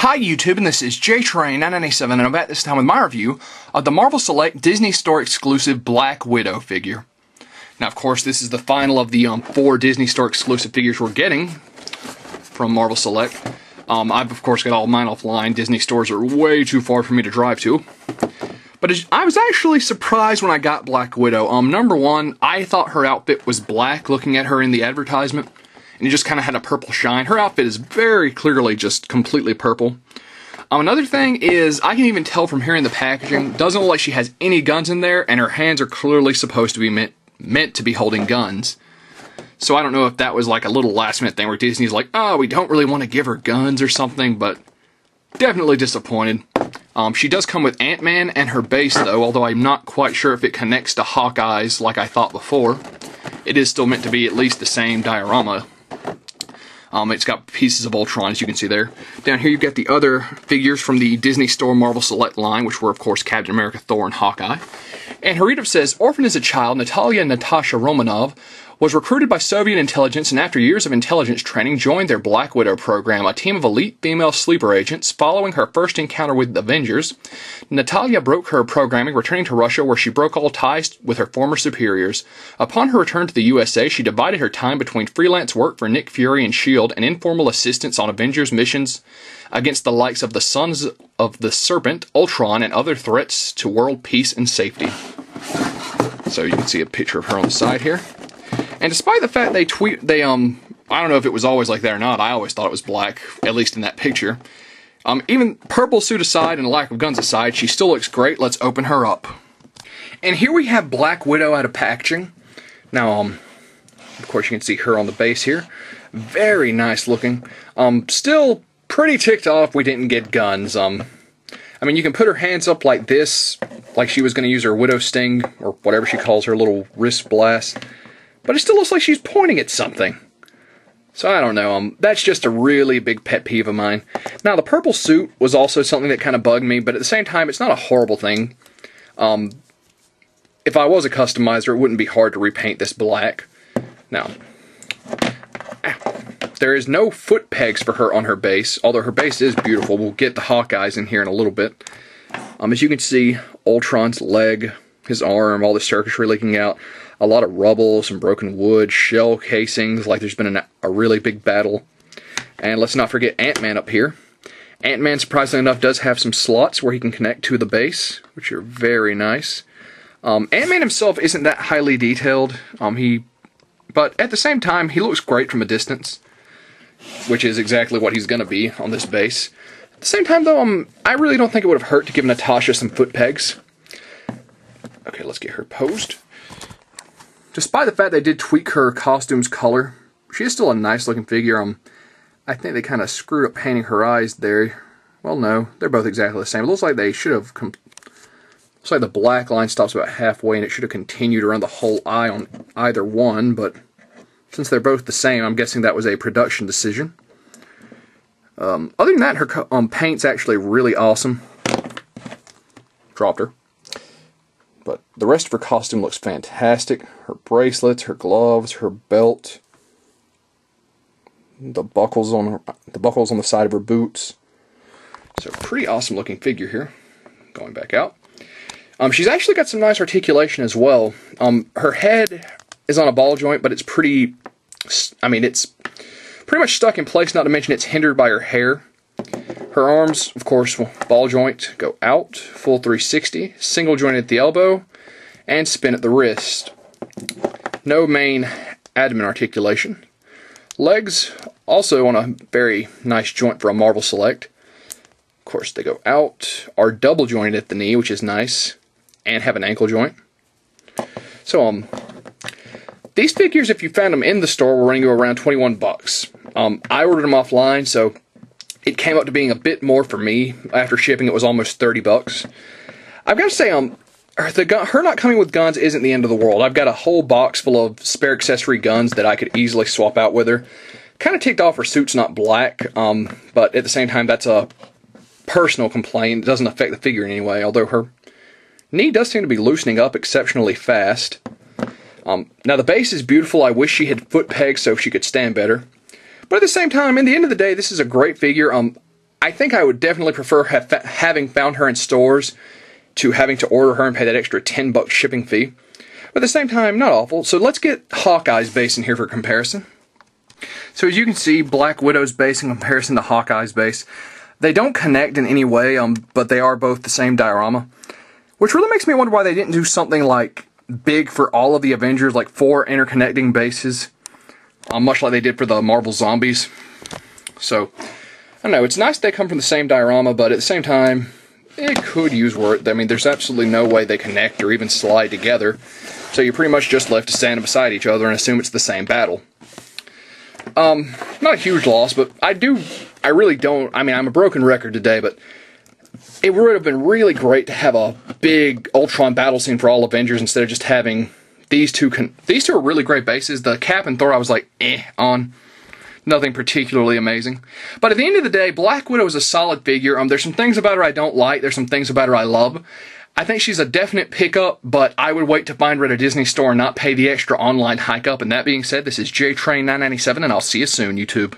Hi YouTube, and this is JTrain997, and I'm back this time with my review of the Marvel Select Disney Store exclusive Black Widow figure. Now, of course, this is the final of the 4 Disney Store exclusive figures we're getting from Marvel Select. I've, of course, got all mine offline. Disney stores are way too far for me to drive to. But I was actually surprised when I got Black Widow. Number one, I thought her outfit was black looking at her in the advertisement. And it just kind of had a purple shine. Her outfit is very clearly just completely purple. Another thing is, I can even tell from here in the packaging, doesn't look like she has any guns in there, and her hands are clearly supposed to be meant to be holding guns. So I don't know if that was like a little last minute thing where Disney's like, oh, we don't really want to give her guns or something, but definitely disappointed. She does come with Ant-Man and her base though, although I'm not quite sure if it connects to Hawkeye's like I thought before. It is still meant to be at least the same diorama. It's got pieces of Ultron, as you can see there. Down here you've got the other figures from the Disney Store Marvel Select line, which were, of course, Captain America, Thor, and Hawkeye. And her read-up says, orphaned as a child, Natalia Natasha Romanov was recruited by Soviet intelligence and after years of intelligence training joined their Black Widow program, a team of elite female sleeper agents. Following her first encounter with the Avengers, Natalia broke her programming, returning to Russia where she broke all ties with her former superiors. Upon her return to the USA, she divided her time between freelance work for Nick Fury and S.H.I.E.L.D. and informal assistance on Avengers missions against the likes of the Sons of the Serpent, Ultron, and other threats to world peace and safety. So you can see a picture of her on the side here. And despite the fact I don't know if it was always like that or not, I always thought it was black, at least in that picture. Even purple suit aside and lack of guns aside, she still looks great. Let's open her up. And here we have Black Widow out of packaging. Now, of course you can see her on the base here. Very nice looking. Still pretty ticked off we didn't get guns. I mean, you can put her hands up like this, like she was going to use her Widow Sting, or whatever she calls her little wrist blast. But it still looks like she's pointing at something. So I don't know, that's just a really big pet peeve of mine. Now, the purple suit was also something that kind of bugged me, but at the same time, it's not a horrible thing. If I was a customizer, it wouldn't be hard to repaint this black. Now, there is no foot pegs for her on her base, although her base is beautiful. We'll get the Hawkeyes in here in a little bit. As you can see, Ultron's leg, his arm, all the circuitry leaking out. A lot of rubble, some broken wood, shell casings, like there's been a really big battle. And let's not forget Ant-Man up here. Ant-Man, surprisingly enough, does have some slots where he can connect to the base, which are very nice. Ant-Man himself isn't that highly detailed, but at the same time, he looks great from a distance, which is exactly what he's going to be on this base. At the same time, though, I really don't think it would have hurt to give Natasha some foot pegs. Okay, let's get her posed. Despite the fact they did tweak her costume's color, she is still a nice looking figure. I think they kind of screwed up painting her eyes there. Well, no, they're both exactly the same. It looks like they should have. Looks like the black line stops about halfway, and it should have continued around the whole eye on either one. But since they're both the same, I'm guessing that was a production decision. Other than that, her paint's actually really awesome. Dropped her. But the rest of her costume looks fantastic. Her bracelets, her gloves, her belt, the buckles on the side of her boots. So pretty awesome looking figure here. Going back out. She's actually got some nice articulation as well. Her head is on a ball joint, but it's pretty, it's pretty much stuck in place, not to mention it's hindered by her hair. Her arms, of course, ball joint, go out, full 360, single joint at the elbow, and spin at the wrist. No main abdomen articulation. Legs, also on a very nice joint for a Marvel Select. Of course, they go out, are double jointed at the knee, which is nice, and have an ankle joint. So, these figures, if you found them in the store, were running you around 21 bucks. I ordered them offline, so it came up to being a bit more for me. After shipping, it was almost 30 bucks. I've got to say, her not coming with guns isn't the end of the world. I've got a whole box full of spare accessory guns that I could easily swap out with her. Kind of ticked off her suit's not black, but at the same time, that's a personal complaint. It doesn't affect the figure in any way, although her knee does seem to be loosening up exceptionally fast. Now, the base is beautiful. I wish she had foot pegs so she could stand better. But at the same time, in the end of the day, this is a great figure. I think I would definitely prefer having found her in stores to having to order her and pay that extra $10 shipping fee. But at the same time, not awful. So let's get Hawkeye's base in here for comparison. So as you can see, Black Widow's base in comparison to Hawkeye's base, they don't connect in any way, but they are both the same diorama. Which really makes me wonder why they didn't do something like big for all of the Avengers, like 4 interconnecting bases, much like they did for the Marvel Zombies. So, I don't know, it's nice they come from the same diorama, but at the same time, it could use work. I mean, there's absolutely no way they connect or even slide together. So you're pretty much just left to stand beside each other and assume it's the same battle. Not a huge loss, but I really don't, I mean, I'm a broken record today, but it would have been really great to have a big Ultron battle scene for all Avengers instead of just having these two. These two are really great bases. The Cap and Thor I was like, on. Nothing particularly amazing. But at the end of the day, Black Widow is a solid figure. There's some things about her I don't like. There's some things about her I love. I think she's a definite pickup, but I would wait to find her at a Disney store and not pay the extra online hike up. And that being said, this is JTrain997, and I'll see you soon, YouTube.